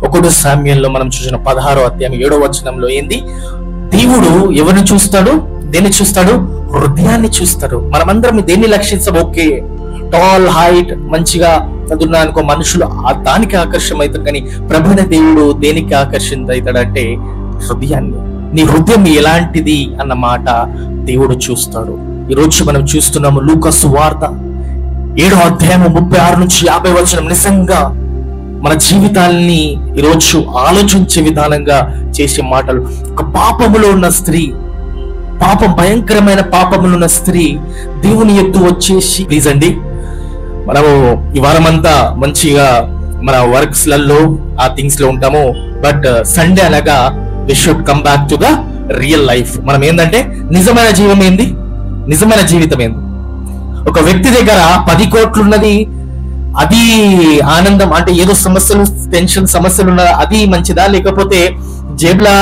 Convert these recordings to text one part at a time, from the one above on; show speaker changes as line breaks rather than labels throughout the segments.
ఒకడు సామ్యుయేల్లో మనం చూసిన 16వ అధ్యాయం 7వ వచనంలో ఏంది, దేవుడు ఎవరిని చూస్తాడు, దేన్ని చూస్తాడు, హృదయాన్ని చూస్తాడు. మనమందరం దేన్ని లక్షించం, ఓకే టాల్ హైట్ మంచిగా చదువున్నా అనుకో మనుషులు దానికి ఆకర్షణ అవుతారు, కానీ ప్రభువైన దేవుడు దేనికి ఆకర్షిత అవుతాడంటే హృదయాన్ని. నీ హృదయం ఎలాంటిది అన్న మాట దేవుడు చూస్తాడు. ఈరోజు మనం చూస్తున్నాము లూకా సువార్త 7వ అధ్యాయం 36 నుంచి 50 వచనం నిజంగా మన జీవితాల్ని ఈరోజు ఆలోచించే విధానంగా చేసే మాటలు. ఒక పాపములో ఉన్న స్త్రీ, భయంకరమైన పాపములో ఉన్న స్త్రీ దేవుని ఎత్తు వచ్చేసి, ప్లీజ్ అండి మనము ఈ వారమంతా మంచిగా మన వర్క్స్ లలో ఆ థింగ్స్ లో ఉంటాము, బట్ సండే అనగా we should come back to the real life. మనం ఏంటంటే నిజమైన జీవం ఏంది, నిజమైన జీవితం ఏంది. ఒక వ్యక్తి దగ్గర 10 కోట్లు ఉన్నది, అది ఆనందం అంటే ఏదో సమస్యలు టెన్షన్ సమస్యలు ఉన్న అది మంచిదా, లేకపోతే జేబులా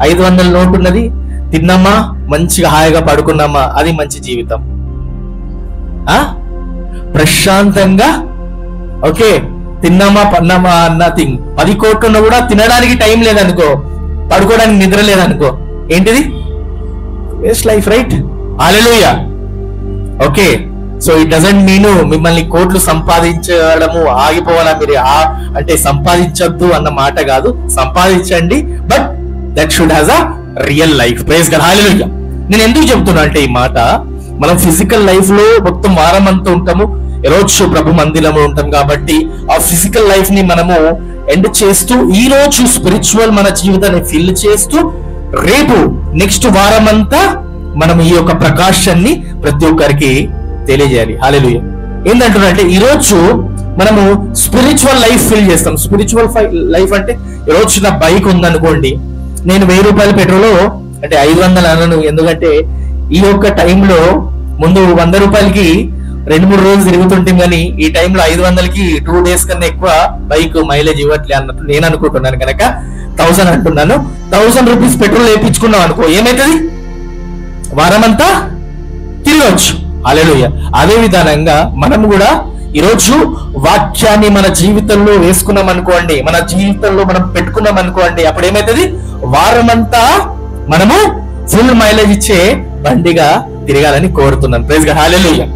500 నోటు ఉన్నది, తిన్నామా మంచిగా హాయిగా పడుకున్నామా అది మంచి జీవితం? ప్రశాంతంగా ఓకే తిన్నామా పన్నామా నథింగ్. 10 కోట్లు ఉన్నా కూడా తినడానికి టైం లేదనుకో, పడుకోవడానికి నిద్ర లేదనుకో, ఏంటిది waste life, right? Hallelujah. Okay, so it doesn't mean మిమ్మల్ని కోట్లు సంపాదించడము ఆగిపోవాలా, మీరు అంటే సంపాదించద్దు అన్న మాట కాదు, సంపాదించండి, but that should have a real life. Praise God, hallelujah. నేను ఎందుకు చెప్తున్నా అంటే ఈ మాట, మనం ఫిజికల్ లైఫ్ లో మొత్తం వారం అంతా ఉంటాము, ఈరోజు ప్రభు మందిరంలో ఉంటాం కాబట్టి ఆ ఫిజికల్ లైఫ్ ని మనము ఎండ్ చేస్తూ ఈ రోజు స్పిరిచువల్ మన జీవితాన్ని ఫిల్ చేస్తూ రేపు నెక్స్ట్ వారం అంతా మనం ఈ యొక్క ప్రకాశాన్ని ప్రతి ఒక్కరికి తెలియజేయాలి. హల్లెలూయా. ఏంటంటే ఈ రోజు మనము స్పిరిచువల్ లైఫ్ ఫిల్ చేస్తాం. స్పిరిచువల్ లైఫ్ అంటే ఈరోజు నా బైక్ ఉందనుకోండి, నేను 1000 రూపాయల పెట్రోల్ అంటే 500 అనను, ఎందుకంటే ఈ యొక్క టైంలో ముందు 100 రూపాయలకి 2-3 రోజులు తిరుగుతుంటాం, కానీ ఈ టైంలో 500కి 2 days కన్నా ఎక్కువ బైక్ మైలేజ్ ఇవ్వట్లే అన్నట్టు నేను అనుకుంటున్నాను. కనుక 1000 అంటున్నాను. 1000 రూపీస్ పెట్రోల్ వేయించుకున్నాం అనుకో, ఏమైతుంది, వారమంతా తిరగవచ్చు. హల్లెలూయా. అదే విధానంగా మనం కూడా ఈరోజు వాక్యాన్ని మన జీవితంలో వేసుకున్నాం అనుకోండి, మన జీవితంలో మనం పెట్టుకున్నాం అనుకోండి, అప్పుడు ఏమైతుంది, వారమంతా మనము ఫుల్ మైలేజ్ ఇచ్చే బండిగా తిరగాలని కోరుతున్నాను. ప్రైజ్ గాడ్, హల్లెలూయా.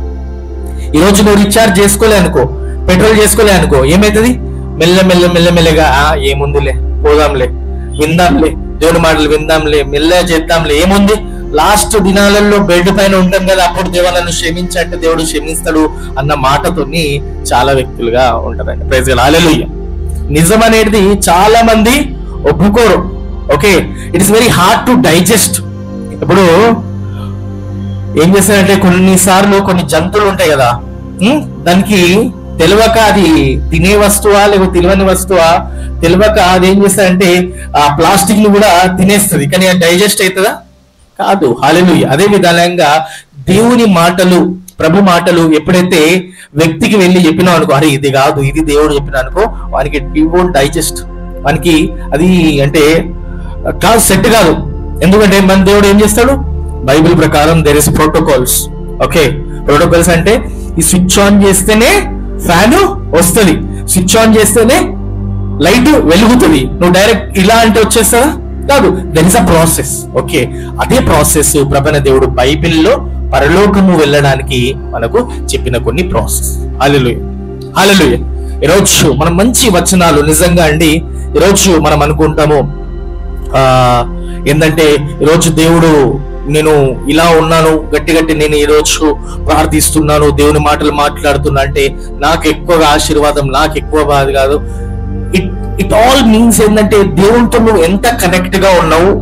ఈ రోజు నువ్వు రీఛార్జ్ చేసుకోలే అనుకో, పెట్రోల్ చేసుకోలే అనుకో, ఏమైతుంది, మెల్లమెల్లగా ఏముందిలే, పోదాంలే, విందాంలే, దేవుని మాటలు విందాంలే, మెల్లగా చేద్దాంలే, ఏముంది, లాస్ట్ దినాలలో బెడ్ పైన ఉంటాం కదా, అప్పుడు దేవుడు నన్ను క్షమించంటే దేవుడు క్షమిస్తాడు అన్న మాటతోని చాలా వ్యక్తులుగా ఉంటారండి. ప్రైజ్ గాడ్, హల్లెలూయా. నిజం అనేది చాలా మంది ఒప్పుకోరు. Okay, it is very hard to digest. ఇప్పుడు ఏం చేస్తారంటే కొన్నిసార్లు కొన్ని జంతువులు ఉంటాయి కదా, దానికి తెలియక అది తినే వస్తువా లేకపోతే తెలియని వస్తువా తెలియక అది ఏం చేస్తారంటే ఆ ప్లాస్టిక్ ను కూడా తినేస్తుంది, కానీ అది డైజెస్ట్ అవుతుందా? కాదు. హల్లెలూయా. అదే విధానంగా దేవుని మాటలు, ప్రభు మాటలు ఎప్పుడైతే వ్యక్తికి వెళ్ళి చెప్పినావు అనుకో, అరే ఇది కాదు ఇది దేవుడు చెప్పినా అనుకో, వానికి ఇట్ వోంట్ డైజెస్ట్, వానికి అది అంటే కాదు, సెట్ కాదు. ఎందుకంటే మన దేవుడు ఏం చేస్తాడు, బైబిల్ ప్రకారం there is protocols. Okay, protocols అంటే ఈ స్విచ్ ఆన్ చేస్తేనే ఫ్యాన్ వస్తుంది, స్విచ్ ఆన్ చేస్తేనే లైట్ వెలుగుతుంది, నువ్వు డైరెక్ట్ ఇలా అంటే వచ్చేస్తుందా? కాదు, there is a process. Okay, అదే ప్రాసెస్ ప్రభువైన దేవుడు బైబిల్లో పరలోకము వెళ్ళడానికి మనకు చెప్పిన కొన్ని ప్రాసెస్. హల్లెలూయా, హల్లెలూయా. ఈరోజు మనం మంచి వచనాలు నిజంగా అండి, ఈరోజు మనం అనుకుంటాము ఏంటంటే ఈరోజు దేవుడు నేను ఇలా ఉన్నాను, గట్టి నేను ఈరోజు ప్రార్థిస్తున్నాను, దేవుని మాటలు మాట్లాడుతున్నా అంటే నాకు ఎక్కువగా ఆశీర్వాదం, నాకు ఎక్కువ బాధ కాదు. ఇట్ ఆల్ మీన్స్ ఏంటంటే దేవునితో నువ్వు ఎంత కనెక్ట్ గా ఉన్నావు,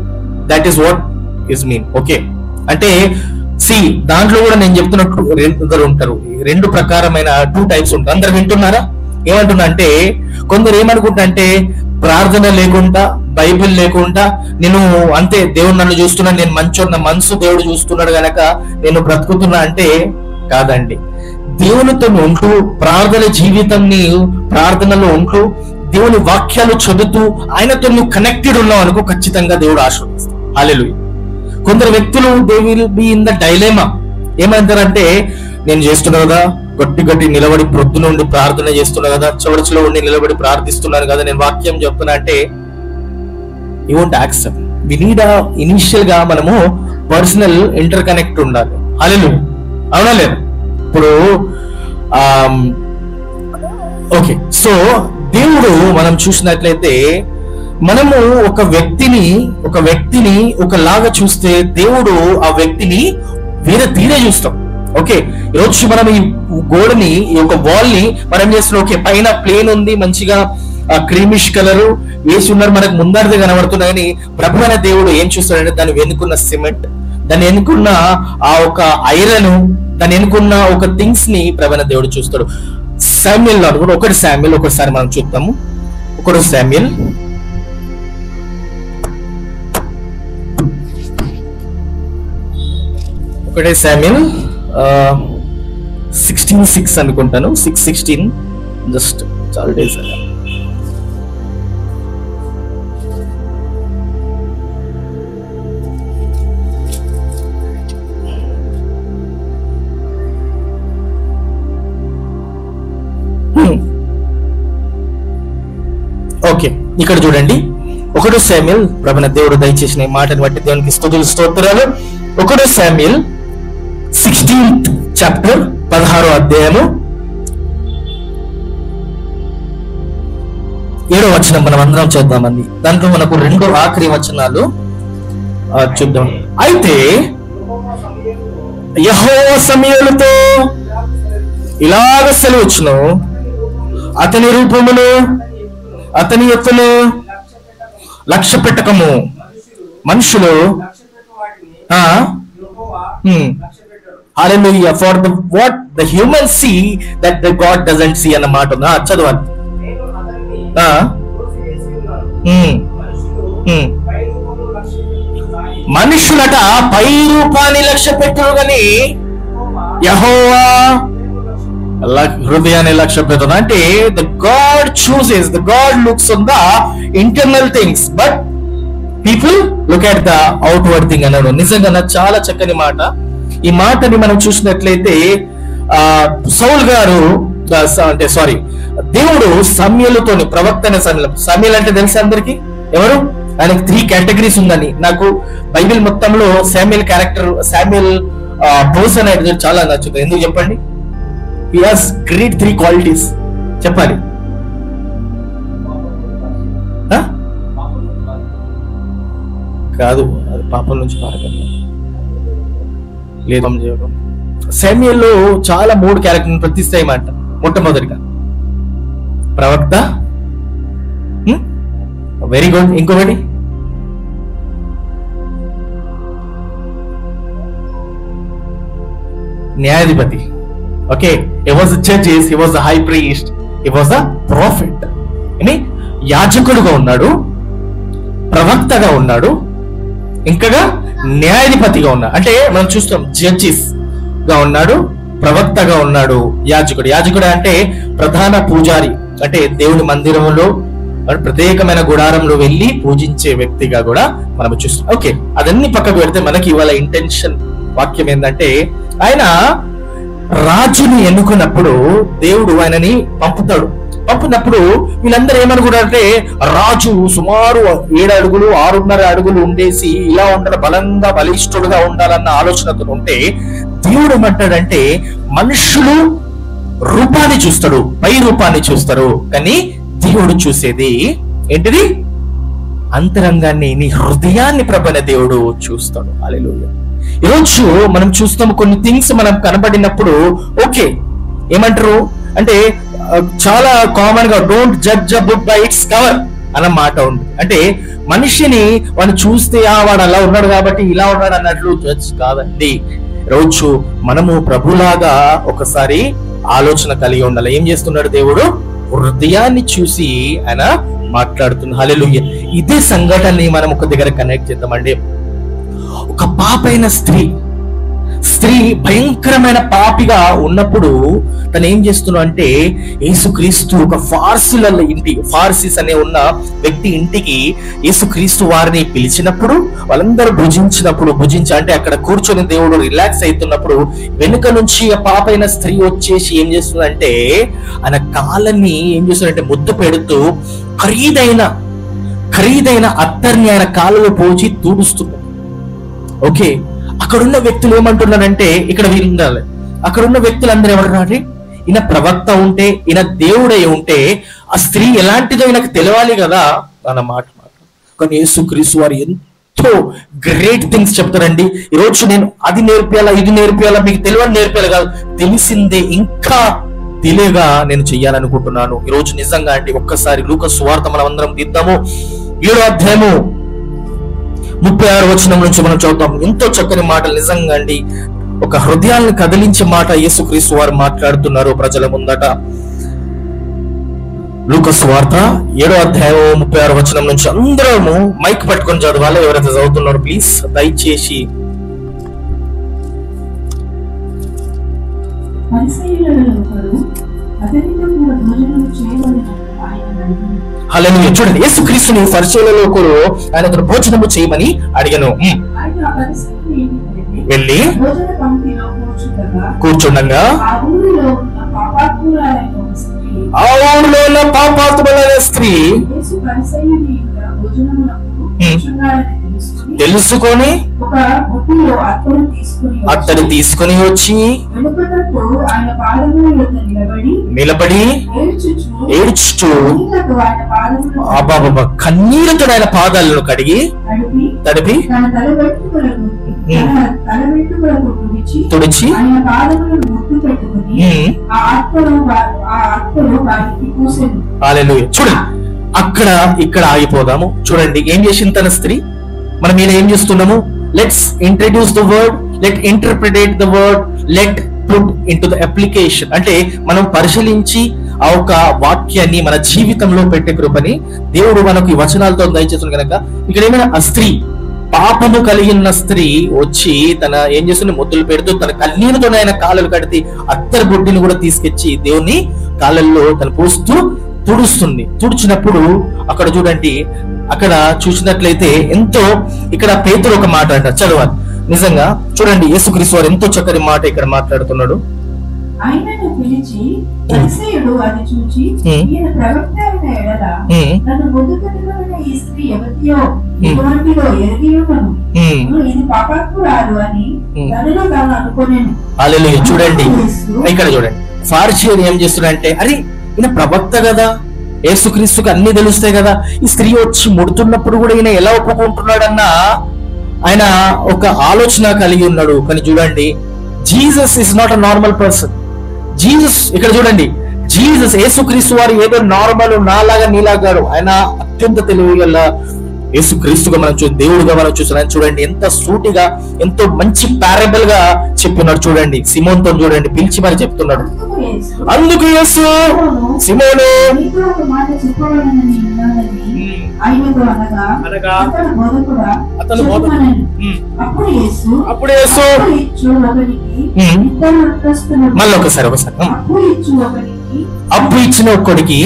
that is what is mean. Okay, అంటే దాంట్లో కూడా నేను చెప్తున్నట్టు కొందరు ఉంటారు, 2 ప్రకారమైన 2 టైప్స్ ఉంటారు. అందరు వింటున్నారా? ఏమంటున్నా అంటే కొందరు ఏమనుకుంటా అంటే ప్రార్థన లేకుండా, బైబిల్ లేకుండా నేను అంతే దేవుడు నన్ను చూస్తున్నాడు, నేను మంచోన్న మనసు దేవుడు చూస్తున్నాడు గనక నేను బ్రతుకుతున్నా అంటే కాదండి. దేవునితో ఉంటూ ప్రార్థన జీవితాన్ని ప్రార్థనలో ఉంటూ దేవుని వాక్యాలు చదువుతూ ఆయనతో నువ్వు కనెక్టెడ్ ఉన్నావు అనుకో, ఖచ్చితంగా దేవుడు ఆశీర్వదిస్తాడు. హల్లెలూయా. కొందరు వ్యక్తులు they will be in the dilemma. ఏమంటారంటే నేను చేస్తున్నా కదా, గట్టి గట్టి నిలబడి ప్రొద్దు నుండి ప్రార్థన చేస్తున్నా కదా, చర్చ్లో ఉండి నిలబడి ప్రార్థిస్తున్నాను కదా, నేను వాక్యం చెప్తున్నా అంటే you won't accept. We need initial గా మనము పర్సనల్ ఇంటర్ కనెక్ట్ ఉండాలి. హల్లెలూయా, అవునా లేదు? ఇప్పుడు ఓకే, సో దేవుడు మనం చూసినట్లయితే మనము ఒక వ్యక్తిని ఒకలాగా చూస్తే దేవుడు ఆ వ్యక్తిని వేరే తీరే చూస్తాం. ఓకే, ఈరోజు మనం ఈ గోడని, ఈ యొక్క వాల్ ని మనం చేస్తున్నాం. ఓకే, పైన ప్లేన్ ఉంది, మంచిగా క్రీమిష్ కలర్ వేసి ఉన్నారు, మనకు ముందరది కనబడుతున్నాయి. కానీ ప్రభు అనే దేవుడు ఏం చూస్తాడంటే దాన్ని వెనుకున్న సిమెంట్, దాన్ని వెనుకున్న ఆ ఒక ఐరన్, దాన్ని వెనుకున్న ఒక థింగ్స్ ని ప్రభు అనే దేవుడు చూస్తాడు. శామ్యూయల్ కూడా ఒకటి శామ్యూయల్ ఒకసారి మనం చూద్దాము. ఒకటి శామ్యూయల్ 16:6 అనుకుంటాను, 6:16. జస్ట్ చాలా డేస్ ఓకే, ఇక్కడ చూడండి. 1 శామ్యూయల్ ప్రభువైన దేవుడు దయచేసిన మాటను బట్టి దేవునికి స్తుతులు స్తోత్రాలు. 1 శామ్యూయల్ 16th చాప్టర్ 16వ అధ్యాయము 7వ వచనం మనం అందరం చేద్దామండి. దాంట్లో మనకు 2 ఆఖరి వచనాలు చూద్దాం. అయితే యెహోవా సమూయేలుతో ఇలాగ సెలవిచ్చును, అతని రూపమును అతని ఎత్తును లక్ష్య పెట్టకము. మనుషులు Hallelujah, for what the humans see that the God doesn't see అన్న మాట ఉంది. చదవాలి. మనుషులట పై రూపాన్ని లక్ష్య పెట్టరు కానీ యెహోవా హృదయాన్ని లక్ష్య పెడతాడు. అంటే the God chooses, the God looks on the internal things, but people look at the outward thing అన్నాడు. నిజంగా చాలా చక్కని మాట. ఈ మాటని మనం చూసినట్లయితే సౌల్ గారు అంటే దేవుడు సమూయేలుతోని, ప్రవక్త అయిన సమూయేలు అంటే తెలుసా అందరికి ఎవరు? ఆయనకు 3 కేటగిరీస్ ఉందని. నాకు బైబిల్ మొత్తంలో శామ్యూయల్ క్యారెక్టర్, శామ్యూయల్ పర్సన్ అనేది చాలా నచ్చుతుంది. ఎందుకు చెప్పండి? He has great 3 qualities. చెప్పాలి. కాదు, అది పాపం నుంచి పారగలదు. శామ్యూయల్లో చాలా 3 క్యారెక్టర్ ప్రతిస్తాయి మాట. మొట్టమొదటిగా ప్రవక్త, వెరీ గుడ్. ఇంకొకటి న్యాయాధిపతి. Okay, he was a judge, he was a high priest, he was a prophet. అని యాజకుడుగా ఉన్నాడు, ప్రవక్తగా ఉన్నాడు, ఇంకగా న్యాయాధిపతిగా ఉన్నాడు. అంటే మనం చూస్తాం జడ్జిస్ గా ఉన్నాడు, ప్రవక్తగా ఉన్నాడు, యాజకుడు అంటే ప్రధాన పూజారి, అంటే దేవుని మందిరంలో ప్రత్యేకమైన గుడారంలో వెళ్ళి పూజించే వ్యక్తిగా కూడా మనం చూస్తాం. ఓకే, అదన్నీ పక్కకు పెడితే మనకి ఇవాళ ఇంటెన్షన్ వాక్యం ఏంటంటే, ఆయన రాజుని ఎన్నుకున్నప్పుడు దేవుడు ఆయనని పంపునప్పుడు వీళ్ళందరూ ఏమనుకుంటారంటే, రాజు సుమారు 7 అడుగులు 6.5 అడుగులు ఉండేసి ఇలా ఉండాలి, బలంగా బలిష్ఠుడుగా ఉండాలన్న ఆలోచనతో ఉంటే, దేవుడు ఏమంటాడంటే మనుషులు రూపాన్ని చూస్తాడు, పై రూపాన్ని చూస్తారు, కానీ దేవుడు చూసేది ఏంటిది? అంతరంగాన్ని, నీ హృదయాన్ని ప్రభువైన దేవుడు చూస్తాడు. హల్లెలూయా. ఈరోజు మనం చూస్తాం కొన్ని థింగ్స్ మనం కనబడినప్పుడు ఓకే ఏమంటారు అంటే, చాలా కామన్ గా don't judge a book by its cover అన్న మాట ఉంది. అంటే మనిషిని వాడిని చూస్తే వాడు అలా ఉన్నాడు కాబట్టి ఇలా ఉన్నాడు అన్నట్లు జడ్జ్ కాదండి. రోజు మనము ప్రభులాగా ఒకసారి ఆలోచన కలిగి ఉండాలి. ఏం చేస్తున్నాడు దేవుడు? హృదయాన్ని చూసి ఆయన మాట్లాడుతున్నాడు. హల్లెలూయా. ఇదే సంఘటనని మనం ఒక దగ్గర కనెక్ట్ చేద్దామండి. ఒక పాపైన స్త్రీ స్త్రీ భయంకరమైన పాపిగా ఉన్నప్పుడు తను ఏం చేస్తున్నా అంటే యేసుక్రీస్తు ఒక ఫార్సిస్ అనే ఉన్న వ్యక్తి ఇంటికి యేసుక్రీస్తు వారిని పిలిచినప్పుడు వాళ్ళందరూ భుజించి అంటే అక్కడ కూర్చొని దేవుడు రిలాక్స్ అవుతున్నప్పుడు వెనుక నుంచి ఆ పాప అయిన స్త్రీ వచ్చేసి ఏం చేస్తుందంటే ఆయన కాళ్ళని ఏం చేస్తుందంటే ముద్దు పెడుతూ ఖరీదైన అత్తర్ని ఆయన కాళ్ళలో పోచి తూడుస్తున్నారు. ఓకే, అక్కడున్న వ్యక్తులు ఏమంటున్నారంటే ఇక్కడ వీరు ఉండాలి. అక్కడున్న వ్యక్తులు అందరూ ఎవరు? ఈయన ప్రవక్త ఉంటే, ఈయన దేవుడై ఉంటే ఆ స్త్రీ ఎలాంటిదో ఈయనకు తెలియాలి కదా అన్న మాట. కానీ యేసుక్రీస్తు వారు ఎంతో గ్రేట్ థింగ్స్ చెప్తారండి. ఈరోజు నేను అది నేర్పియాలా, ఇది నేర్పియాలా, మీకు తెలియని నేర్పియాలి కాదు, తెలిసిందే ఇంకా తెలియగా నేను చెయ్యాలనుకుంటున్నాను ఈరోజు. నిజంగా అండి, ఒక్కసారి లూకా సువార్త మనం అందరం తీద్దాము. 7వ అధ్యాయము 36వ వచనం నుంచి మనం చదువుతాం. ఎంతో చక్కని మాటలు నిజంగా అండి, ఒక హృదయాలను కదిలించే మాట యేసుక్రీస్తు వారు మాట్లాడుతున్నారు ప్రజల ముందట. లూకా సువార్త 7వ అధ్యాయం 36వ వచనం నుంచి అందరము మైక్ పట్టుకొని చదవాలి. ఎవరైతే చదువుతున్నారో ప్లీజ్ దయచేసి. హల్లెలూయా. చూడండి, యేసుక్రీస్తుని పరిచర్యలో ఒకరు ఆయనతో భోజనము చేయమని అడిగాను. వెళ్ళి కూర్చుండగా ఆ ఊరిలో పాపాత్ములైన స్త్రీ తెలుసుకొని అతడు తీసుకొని వచ్చి నిలబడి ఏడ్చుచూ కన్నీరుతో ఆయన పాదాలను కడిగి తడిపి తుడిచి హల్లెలూయా. చూడండి, ఇక్కడ ఆగిపోదాము. చూడండి ఏం చేసింది తన స్త్రీ. మనం ఇలా ఏం చేస్తున్నాము? Let's introduce the word, let ఇంటర్ప్రిటేట్ the word, let put in to the application. అంటే మనం పరిశీలించి ఆ ఒక వాక్యాన్ని మన జీవితంలో పెట్టే కృపని దేవుడు మనకు ఈ వచనాలతో దయచేస్తుంది కనుక ఇక్కడ ఏమైనా ఆ స్త్రీ పాపము కలిగిన స్త్రీ వచ్చి తన ఏం చేస్తుంది? ముద్దులు పెడుతూ తన కన్నీరుతో ఆయన కాళ్ళలు కడితే అత్తరు బొడ్డిని కూడా తీసుకొచ్చి దేవుని కాళ్ళల్లో తను పోస్తూ తుడుస్తుంది. తుడిచినప్పుడు అక్కడ చూడండి, అక్కడ చూసినట్లయితే ఎంతో ఇక్కడ పేతురు ఒక మాట అంట, చదవాలి నిజంగా. చూడండి, యేసుక్రీస్తు వారు ఎంతో చక్కని మాట ఇక్కడ మాట్లాడుతున్నాడు.
ఆయనను పిలిచి పరిసయ్యుడు అది చూచి ఈయన ప్రవక్త అయిన ఎడల నన్ను ముద్దు పెట్టుకున్న ఈ స్త్రీ ఎవరియో ఇటువంటిదో ఎరిగియును, ఇది పాపాత్మురాలు అని తనలో తాను అనుకోనేను.
హల్లెలూయా. చూడండి, ఇక్కడ చూడండి, ఫారిసీయుడు ఏం చేస్తున్నాడంటే, అరే ఈయన ప్రవక్త కదా, యేసుక్రీస్తుకి అన్ని తెలుస్తాయి కదా, ఈ స్త్రీ వచ్చి ముడుతున్నప్పుడు కూడా ఈయన ఎలా ఒప్పుకుంటున్నాడన్న ఆయన ఒక ఆలోచన కలిగి ఉన్నాడు. కానీ చూడండి, Jesus is not a normal person. Jesus ఇక్కడ చూడండి, జీసస్ యేసుక్రీస్తు వారు ఏదో నార్మల్ నాలాగా నీలాగాడు. ఆయన అత్యంత తెలివి గల యేసుక్రీస్తుగా మనం దేవుడుగా మనం చూస్తున్నాం. చూడండి ఎంత సూటిగా, ఎంతో మంచి పారబుల్ గా చెప్తున్నాడు. చూడండి, సిమోన్తో చూడండి పిలిచి మరి చెప్తున్నాడు. అందుకు యేసు సిమోను అప్పుడు యేసు మళ్ళీ ఒకసారి అప్పు ఇచ్చిన ఒక్కడికి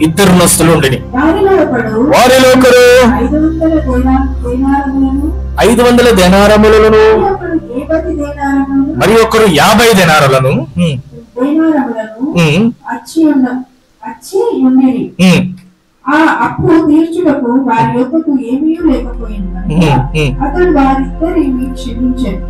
ఇద్దరు నస్తులు ఉండేది. వారిలో ఒకరు 500 దేనారములను మరి ఒకరు 50 దేనారులను
ఆ అప్పు తీర్చుటకు వారి యొక్కకు ఏమీ లేకపోయింది. అతడు వారిద్దరిని క్షమించాడు.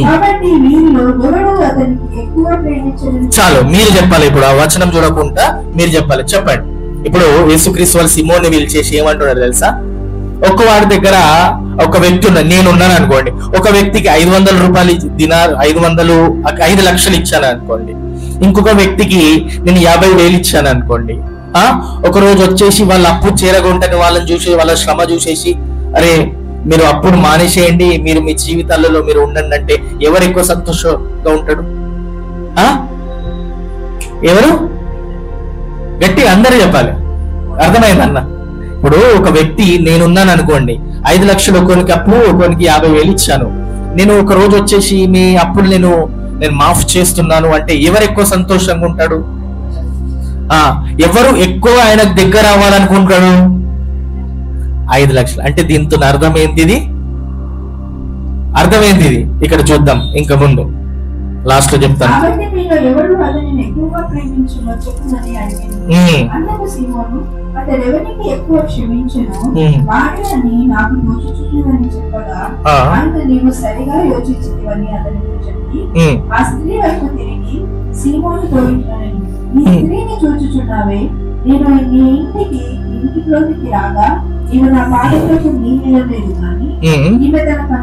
కాబట్టి వీరిలో ఎవరు అతనికి ఎక్కువ ప్రేమించడం.
చాలు, మీరు చెప్పాలి. ఇప్పుడు ఆ వచనం చూడకుండా మీరు చెప్పాలి. చెప్పండి. ఇప్పుడు యేసుక్రీస్తు వాళ్ళు సిమోన్ని పిలిచేసి ఏమంటున్నారు తెలుసా? ఒక్క వాడి దగ్గర ఒక వ్యక్తి ఉన్నాడు, నేనున్నాను అనుకోండి. ఒక వ్యక్తికి 500 రూపాయలు దినార్ 5 లక్షలు ఇచ్చాను అనుకోండి. ఇంకొక వ్యక్తికి నేను 50,000 ఇచ్చాను అనుకోండి. ఒక రోజు వచ్చేసి వాళ్ళ అప్పు చేరగొంటని వాళ్ళని చూసి వాళ్ళ శ్రమ చూసేసి, అరే మీరు అప్పుడు మానేసేయండి, మీరు మీ జీవితాలలో మీరు ఉండండి అంటే ఎవరు ఎక్కువ సంతోషంగా ఉంటాడు? ఎవరు? గట్టిగా అందరూ చెప్పాలి. అర్థమైందన్న? ఇప్పుడు ఒక వ్యక్తి నేనున్నాను అనుకోండి, 5 లక్షలు ఒకరికి అప్పు, ఒకరికి 50,000 ఇచ్చాను. నేను ఒక రోజు వచ్చేసి మీ అప్పులు నేను మాఫ్ చేస్తున్నాను అంటే ఎవరు ఎక్కువ సంతోషంగా ఉంటాడు? ఎవరు ఎక్కువ ఆయన దగ్గర అవ్వాలనుకుంటాడు? 5 లక్షలు. అంటే దీంతో అర్థమైంది ఇక్కడ చూద్దాం, ఇంకా ముందు లాస్ట్ లో చెప్తాను.
నేను నీ ఇంటిలోకి రాగా ఈమె నా పాదములకు నీళ్ళలేదు కానీ ఈమె తన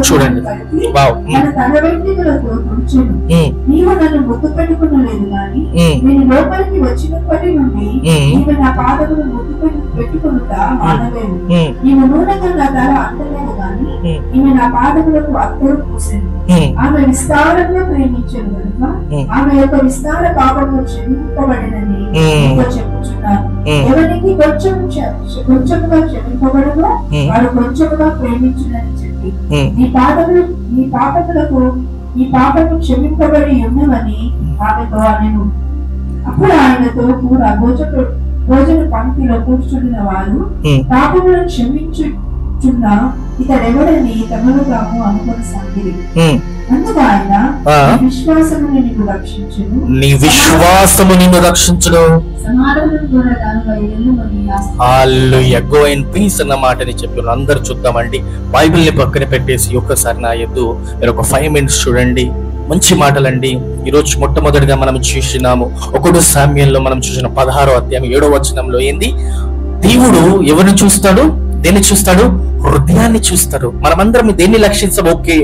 చూడండి
తన తల వెంట్రుకలతో తుడిచెను. నీవు నన్ను ముద్దు పెట్టుకునలేదు కానీ నేను లోపలికి వచ్చినప్పటి నుండి ఈమె నా పాదములు ముద్దు పెట్టుకునుట మానలేదు. నీవు నూనెతో నా తల అంటలేదు కానీ ఈమె నా పాదములకు అత్తరు పూసెను. ఆమె విస్తారంగా ప్రేమించను కనుక ఆమె యొక్క విస్తార పాపము క్షమింపబడినని చెప్పుచున్నాను. ఎవరికి కొంచెముగా క్షమింపబడదో వాడు కొంచెముగా ప్రేమించునని చెప్పి నీ పాపము క్షమింపబడి ఉన్నవని ఆమెతో అనెను. అప్పుడు ఆయనతో కూడా భోజన పంక్తిలో కూర్చున్న వారు పాపములను క్షమించుచున్న ఇతడెవడని తమను తాము అనుకొనసాగిరి. అందుకు ఆయన నీ విశ్వాసము నిన్ను రక్షించును, సమాధానం కూడా దానిపై వెళ్ళుమని
గో ఇన్ పీస్ అన్న మాటని చెప్పారు. అందరు చూద్దామండి, బైబిల్ ని పక్కన పెట్టేసి ఒక్కసారి నా ఎద్దు మీరు ఒక 5 minutes చూడండి. మంచి మాటలండి. ఈరోజు మొట్టమొదటిగా మనం చూసినాము 1 సామ్యుయేల్లో మనం చూసిన 16వ అధ్యాయం 7వ వచనంలో ఏంది? దేవుడు ఎవరిని చూస్తాడు? దేన్ని చూస్తాడు? హృదయాన్ని చూస్తాడు. మనమందరం దేన్ని లక్షించం? ఓకే,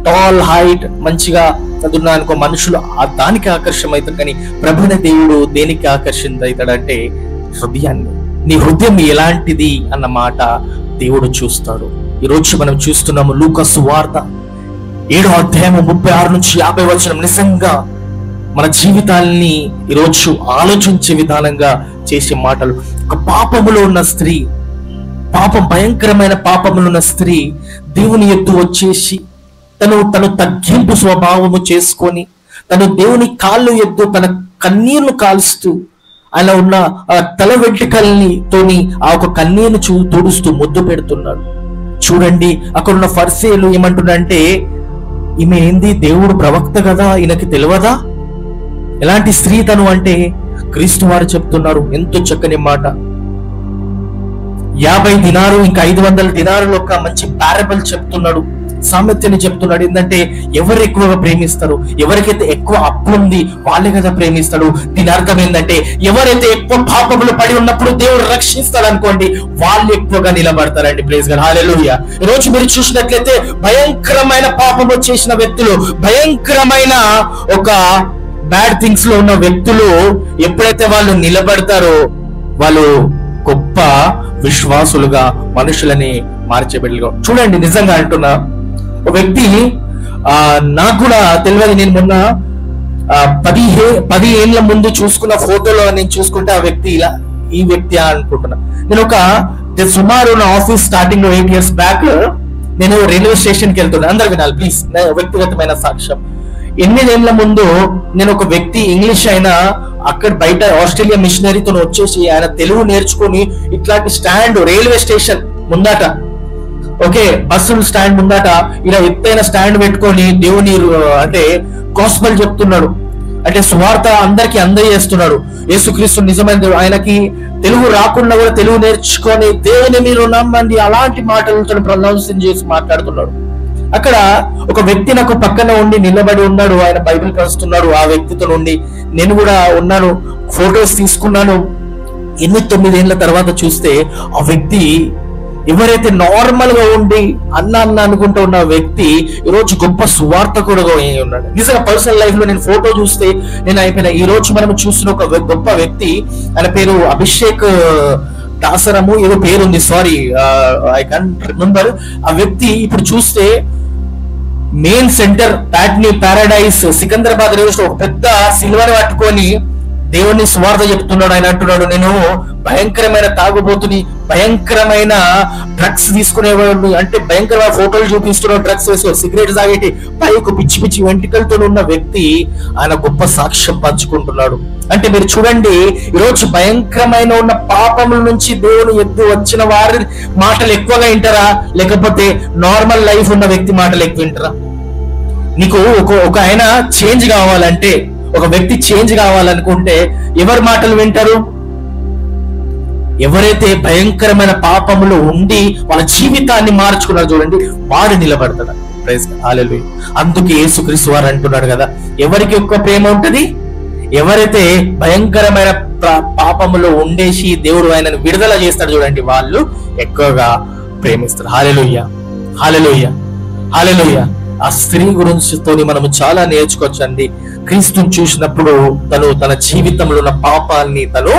టాల్ హైట్ మంచిగా చదువున్నా అనుకో, మనుషులు దానికి ఆకర్షమవుతారు. కానీ ప్రభుని దేవుడు దేనికి ఆకర్షితాడంటే హృదయాన్ని. నీ హృదయం ఎలాంటిది అన్న మాట దేవుడు చూస్తాడు. ఈరోజు మనం చూస్తున్నాము లూకా సువార్త 7వ అధ్యాయం 36 నుంచి 50 వచనం నిజంగా మన జీవితాల్ని ఈరోజు ఆలోచించే విధానంగా చేసే మాటలు. ఒక పాపములో ఉన్న స్త్రీ, భయంకరమైన పాపములో ఉన్న స్త్రీ దేవుని ఎద్దు వచ్చేసి తను తగ్గింపు స్వభావము చేసుకొని తను దేవుని కాళ్ళు ఎద్దు తన కన్నీరును కాల్స్తూ అలా ఉన్న తల వెంట్రుకల్ని తోని ఆ ఒక కన్నీరును తుడుస్తూ ముద్దు పెడుతున్నాడు. చూడండి, అక్కడ ఉన్న ఫరిసేయులు ఏమంటున్నారంటే, ఈమె ఏంది? దేవుడు ప్రవక్త కదా, ఈయనకి తెలియదా? ఎలాంటి స్త్రీ తను అంటే క్రీస్తు వారు చెప్తున్నారు ఎంతో చక్కని మాట. 50 దినారు ఇంకా 500 దినారులు ఒక మంచి పారబుల్ చెప్తున్నాడు, సామెతని చెప్తున్నాడు. ఏంటంటే ఎవరు ఎక్కువగా ప్రేమిస్తారు, ఎవరికైతే ఎక్కువ అప్పు ఉంది వాళ్ళే కదా ప్రేమిస్తాడు. దీని అర్థం ఏంటంటే ఎవరైతే ఎక్కువ పాపములు పడి ఉన్నప్పుడు దేవుడు రక్షిస్తాడు అనుకోండి, వాళ్ళు ఎక్కువగా నిలబడతారండి. ప్రైజ్ గాడ్, హల్లెలూయా. ఈ రోజు మీరు చూసినట్లయితే భయంకరమైన పాపము చేసిన వ్యక్తులు, భయంకరమైన ఒక బ్యాడ్ థింగ్స్ లో ఉన్న వ్యక్తులు ఎప్పుడైతే వాళ్ళు నిలబడతారో వాళ్ళు గొప్ప విశ్వాసులుగా మనుషులని మార్చేబెట్టలుగా. చూడండి, నిజంగా అంటున్నా, ఒక వ్యక్తి నాకు కూడా తెలియదు. నేను మొన్న 10 ఏళ్ల ముందు చూసుకున్న ఫోటోలో నేను చూసుకుంటే ఆ వ్యక్తి ఈ వ్యక్తి అనుకుంటున్నా. నేను సుమారు నా ఆఫీస్ స్టార్టింగ్ లో 8 years బ్యాక్ నేను రైల్వే స్టేషన్ కి వెళ్తున్నా. అందరు వినాలి ప్లీజ్, వ్యక్తిగతమైన సాక్ష్యం. 8 ఏళ్ల ముందు నేను ఒక వ్యక్తి ఇంగ్లీష్ అయినా అక్కడ బయట ఆస్ట్రేలియా మిషనరీతో వచ్చేసి ఆయన తెలుగు నేర్చుకుని ఇట్లాంటి స్టాండ్ రైల్వే స్టేషన్ ముందట, ఓకే, బస్సు స్టాండ్ ముందట ఇలా ఎత్తైన స్టాండ్ పెట్టుకొని దేవుని అంటే గాస్పెల్ చెప్తున్నాడు. అంటే సువార్త అందరికి అందజేస్తున్నాడు. యేసుక్రీస్తు నిజమైన దేవుడు. ఆయనకి తెలుగు రాకుండా కూడా తెలుగు నేర్చుకొని దేవుని మీరు నమ్మండి అలాంటి మాటలతో ప్రొనౌన్సింగ్ చేసి మాట్లాడుతున్నాడు. అక్కడ ఒక వ్యక్తి నాకు పక్కన ఉండి నిలబడి ఉన్నాడు, ఆయన బైబిల్ కలుస్తున్నాడు. ఆ వ్యక్తితో ఉండి నేను కూడా ఉన్నాను, ఫొటోస్ తీసుకున్నాను. 8-9 ఏళ్ల తర్వాత చూస్తే ఆ వ్యక్తి ఎవరైతే నార్మల్ గా ఉండి అన్న అనుకుంటూ ఉన్న వ్యక్తి ఈరోజు గొప్ప సువార్తకుడుగా ఉన్నాడు. నిజంగా పర్సనల్ లైఫ్ లో నేను ఫోటో చూస్తే నేను అయిపోయినా. ఈ రోజు మనం చూసిన ఒక గొప్ప వ్యక్తి, ఆయన పేరు అభిషేక్ దాసరము ఏదో పేరుంది, సారీ ఐ కాంట్ రిమెంబర్. ఆ వ్యక్తి ఇప్పుడు చూస్తే main centre Patny paradise Secunderabad రేస్ ఒక పెద్ద సిల్వర్ పట్టుకొని దేవుని స్వార్థ చెప్తున్నాడు. ఆయన అంటున్నాడు, నేను భయంకరమైన తాగుబోతుని, భయంకరమైన డ్రగ్స్ తీసుకునేవాడు, అంటే భయంకరమైన ఫోటోలు చూపిస్తున్నాడు, డ్రగ్స్ వేసి సిగరెట్ తాగేటి పైకు పిచ్చి పిచ్చి వెంట్రుకలతో ఉన్న వ్యక్తి ఆయన గొప్ప సాక్ష్యం పంచుకుంటున్నాడు. అంటే మీరు చూడండి, ఈరోజు భయంకరమైన ఉన్న పాపముల నుంచి దేవుని ఎద్దు వచ్చిన వారి మాటలు ఎక్కువగా వింటారా, లేకపోతే నార్మల్ లైఫ్ ఉన్న వ్యక్తి మాటలు ఎక్కువ వింటారా? నీకు ఒక ఆయన చేంజ్ కావాలంటే, ఒక వ్యక్తి చేంజ్ కావాలనుకుంటే ఎవరి మాటలు వింటారు? ఎవరైతే భయంకరమైన పాపములు ఉండి వాళ్ళ జీవితాన్ని మార్చుకున్నారు చూడండి, వాడు నిలబడతాడు. ప్రైజ్ హల్లెలూయా. అందుకే యేసుక్రీస్తు వారు అంటున్నాడు కదా, ఎవరికి ఎక్కువ ప్రేమ ఉంటది? ఎవరైతే భయంకరమైన పాపములో ఉండేసి దేవుడు ఆయనను విడుదల చేస్తాడు చూడండి, వాళ్ళు ఎక్కువగా ప్రేమిస్తారు. హల్లెలూయా, హల్లెలూయా, హల్లెలూయా. ఆ స్త్రీ గురించి మనము చాలా నేర్చుకోవచ్చండి. క్రీస్తుని చూసినప్పుడు తను తన జీవితంలో ఉన్న పాపాన్ని తను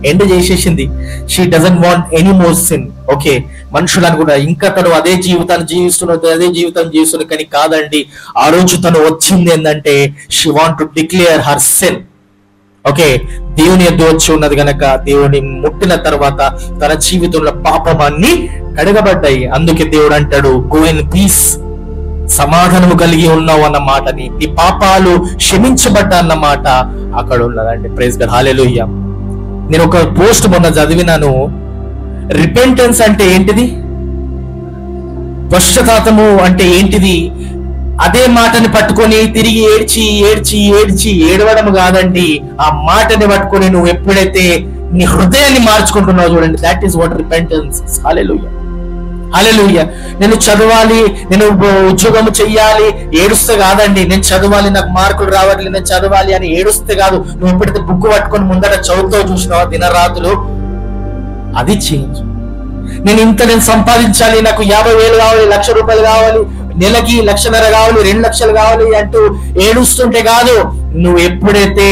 ఎండ్ చేసేసింది. She doesn't want any more sin. Okay, మనుషులు అనుకుంటా ఇంకా తను అదే జీవితాన్ని జీవిస్తున్నది, కానీ కాదండి. ఆ రోజు తను వచ్చింది ఏంటంటే, she want to declare her sin. Okay, దేవుని ఎద్దు వచ్చి ఉన్నది గనక దేవుని ముట్టిన తర్వాత తన జీవితంలో పాపమాన్ని కడగబడ్డాయి. అందుకే దేవుడు అంటాడు, గో ఇన్ పీస్, సమాధానము కలిగి ఉన్నావు అన్న మాటని, నీ పాపాలు క్షమించబడ్డా అన్న మాట అక్కడ ఉన్నదండి. Praise God, hallelujah. నేను ఒక పోస్ట్ మొన్న చదివినాను. రిపెంటెన్స్ అంటే ఏంటిది? పశ్చాత్తాపము అంటే ఏంటిది? అదే మాటని పట్టుకొని తిరిగి ఏడ్చి ఏడవడం కాదండి. ఆ మాటని పట్టుకొని నువ్వు ఎప్పుడైతే నీ హృదయాన్ని మార్చుకుంటున్నావు చూడండి, దాట్ ఈస్ వాట్ రిపెంటెన్స్. హల్లెలూయా, హల్లెలూయా. నేను చదవాలి, నేను ఉద్యోగం చెయ్యాలి ఏడుస్తే కాదండి. నేను చదవాలి, నాకు మార్కులు రావట్లేదు, నేను చదవాలి అని ఏడుస్తే కాదు. నువ్వు ఎప్పుడైతే బుక్ పట్టుకొని ముందట చదువుతో చూసినావా దినరాత్రులు, అది చేంజ్. నేను సంపాదించాలి, నాకు 50,000 కావాలి, 1,00,000 రూపాయలు కావాలి, నెలకి 1,50,000 కావాలి, 2 లక్షలు కావాలి అంటూ ఏడుస్తుంటే కాదు. నువ్వు ఎప్పుడైతే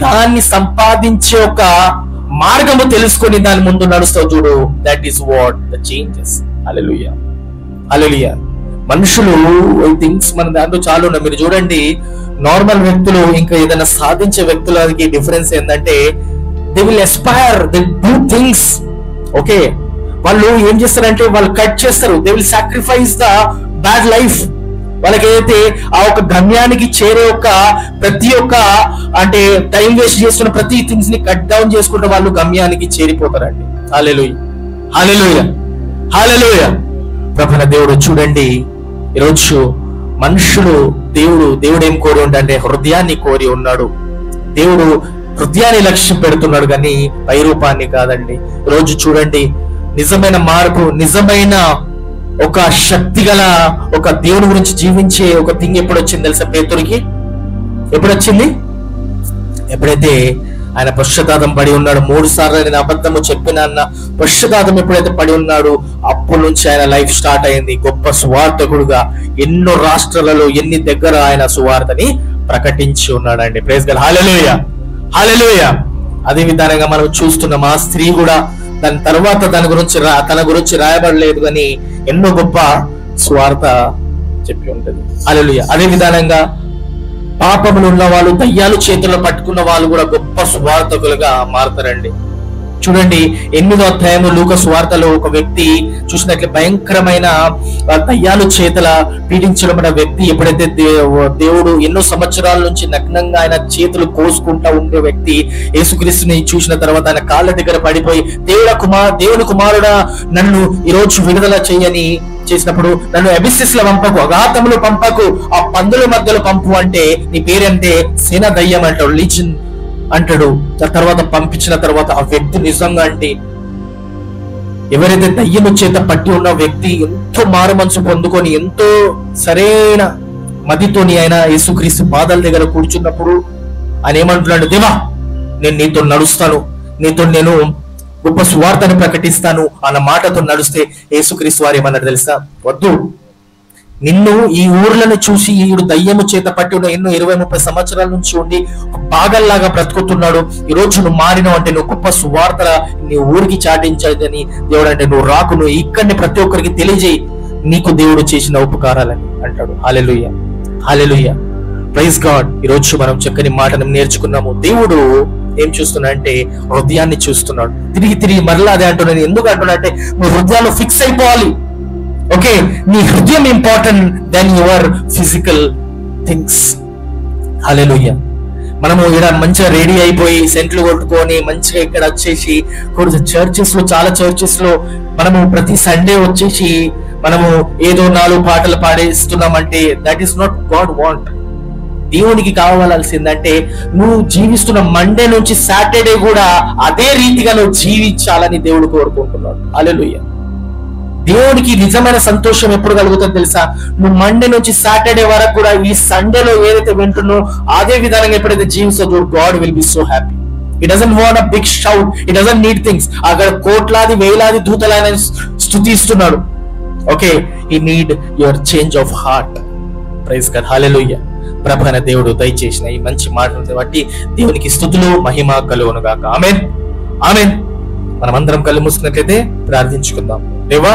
దాన్ని సంపాదించే ఒక మార్గము తెలుసుకొని దాని ముందు నడుస్తావు చూడు, that is what the changes. Hallelujah, hallelujah. మనుషులు థింగ్స్ మన దాంట్లో చాలా ఉన్నాయి. మీరు చూడండి, నార్మల్ వ్యక్తులు ఇంకా ఏదైనా సాధించే వ్యక్తులకి డిఫరెన్స్ ఏంటంటే, they will Aspire, they do things. Okay, వాళ్ళు ఏం చేస్తారంటే వాళ్ళు కట్ చేస్తారు, they will sacrifice the bad life. వాళ్ళకి ఏదైతే ఆ ఒక గమ్యానికి చేరే ప్రతి ఒక్క అంటే టైం వేస్ట్ చేస్తున్న ప్రతి థింగ్స్ ని కట్ డౌన్ చేసుకుంటే వాళ్ళు గమ్యానికి చేరిపోతారండి. హల్లెలూయా, హల్లెలూయా, హల్లెలూయా. ప్రభువైన దేవుడు చూడండి, ఈరోజు మనుషులు దేవుడు ఏం కోరి ఉంటాడంటే హృదయాన్ని కోరి ఉన్నాడు. దేవుడు హృదయాన్ని లక్ష్యం పెడుతున్నాడు కానీ పై రూపాన్ని కాదండి. ఈరోజు చూడండి, నిజమైన మార్పు, నిజమైన ఒక శక్తి గల ఒక దేవుని గురించి జీవించే ఒక థింగ్ ఎప్పుడు వచ్చింది తెలుసా? పేతురికి ఎప్పుడు వచ్చింది? ఎప్పుడైతే ఆయన పశ్చాత్తాపం పడి ఉన్నాడు, 3 సార్లు నేను అబద్ధము చెప్పిన అన్న పశ్చాత్తాపం ఎప్పుడైతే పడి ఉన్నాడు, అప్పటి నుంచి ఆయన లైఫ్ స్టార్ట్ అయింది. గొప్ప సువార్తకుడుగా ఎన్నో రాష్ట్రాలలో ఎన్ని దగ్గర ఆయన సువార్తని ప్రకటించి ఉన్నాడండి. ప్రైజ్ గాడ్, హల్లెలూయా, హల్లెలూయా. అదే విధానంగా మనం చూస్తున్నాం, ఆ స్త్రీ కూడా దాని తర్వాత తన గురించి రాయబడలేదు కానీ ఎన్నో గొప్ప స్వార్థ చెప్పి ఉంటది. హల్లెలూయా. అదే విధానంగా పాపములు ఉన్న వాళ్ళు, దయ్యాలు చేతుల్లో పట్టుకున్న వాళ్ళు కూడా గొప్ప స్వార్థకులుగా మారుతారండి. చూడండి, 8వ అధ్యాయము లూకా సువార్తలో ఒక వ్యక్తి చూసినట్లే భయంకరమైన దయ్యాలు చేతుల పీడించబడిన వ్యక్తి, ఎప్పుడైతే దేవుడు ఎన్నో సంవత్సరాల నుంచి నగ్నంగా ఆయన చేతులు కోసుకుంటా ఉండే వ్యక్తి యేసుక్రీస్తుని చూసిన తర్వాత ఆయన కాళ్ళ దగ్గర పడిపోయి, దేవుని కుమారుడా నన్ను ఈరోజు విడుదల చేయని చేసినప్పుడు, నన్ను అబిసిస్ లో పంపకు, అగాధములు పంపకు, ఆ పందుల మధ్యలో పంపు అంటే నీ పేరంటే సేన దయ్యం అంటాడు, లీజిన్ అంటాడు. తర్వాత పంపించిన తర్వాత ఆ వ్యక్తి నిజంగా అంటే ఎవరైతే దయ్యము చేత పట్టి ఉన్న వ్యక్తి ఎంతో మారు మనసు పొందుకొని ఎంతో సరైన మదితోని ఆయన యేసుక్రీస్తు పాదాల దగ్గర కూర్చున్నప్పుడు ఆయన ఏమంటున్నాడు, దేవా నేను నీతో నడుస్తాను, నీతో నేను గొప్ప సువార్తను ప్రకటిస్తాను అన్న మాటతో నడుస్తే యేసుక్రీస్తు వారు ఏమన్నాడు తెలుసా? వద్దు, నిన్ను ఈ ఊర్లను చూసి ఈడు దయ్యము చేత పట్టి ఉన్న ఎన్నో 20-30 సంవత్సరాల నుంచి ఉండి పాగల్లాగా బ్రతుకుతున్నాడు, ఈ రోజు నువ్వు మారినావు అంటే నువ్వు గొప్ప సువార్త నీ ఊరికి చాటించదని దేవుడు అంటే నువ్వు రాకు, నువ్వు ఇక్కడిని ప్రతి ఒక్కరికి తెలియజేయి నీకు దేవుడు చేసిన ఉపకారాలని అంటాడు. హల్లెలూయా, హల్లెలూయా, ప్రైజ్ గాడ్. ఈ రోజు మనం చక్కని మాటను నేర్చుకున్నాము. దేవుడు ఏం చూస్తున్నా అంటే హృదయాన్ని చూస్తున్నాడు. తిరిగి మరలా అదే అంటున్నాను. ఎందుకు అంటున్నా అంటే నువ్వు హృదయాల్లో ఫిక్స్ అయిపోవాలి. ఓకే, నీ హృదయం important then your physical things. Hallelujah. మనము ఇక్కడ మంచిగా రెడీ అయిపోయి సెంట్లు కొట్టుకొని మంచిగా ఇక్కడ వచ్చేసి చర్చెస్ లో, చాలా చర్చెస్ లో మనము ప్రతి సండే వచ్చేసి మనము ఏదో 4 పాటలు పాడేస్తున్నామంటే that is not God want. దేవునికి కావాల్సిందంటే నువ్వు జీవిస్తున్న మండే నుంచి సాటర్డే కూడా అదే రీతిగా నువ్వు జీవించాలని దేవుడు కోరుకుంటున్నాడు. హల్లెలూయా. దేవునికి నిజమైన సంతోషం ఎప్పుడు కలుగుతుందో తెలుసా? నువ్వు మండే నుంచి సాటర్డే వరకు కూడా ఈ సండేలో ఏదైతే వింటున్నావు అదే విధానంగా ఎప్పుడైతే జీవిస్తుందో God will be so happy. He doesn't want a big shout. He doesn't need things. అక్కడ కోట్లాది వేలాది దూతలైన స్తుతిస్తున్నాడు. Okay, he need your change of heart. Praise God. Hallelujah. ప్రభు అయిన దేవుడు దయచేసిన ఈ మంచి మాటలను బట్టి దేవునికి స్తుతులు మహిమ కలుగును గాక. ఆమేన్, ఆమేన్. మనమందరం కళ్ళు మూసుకున్నట్లయితే ప్రార్థించుకుందాం. దేవా,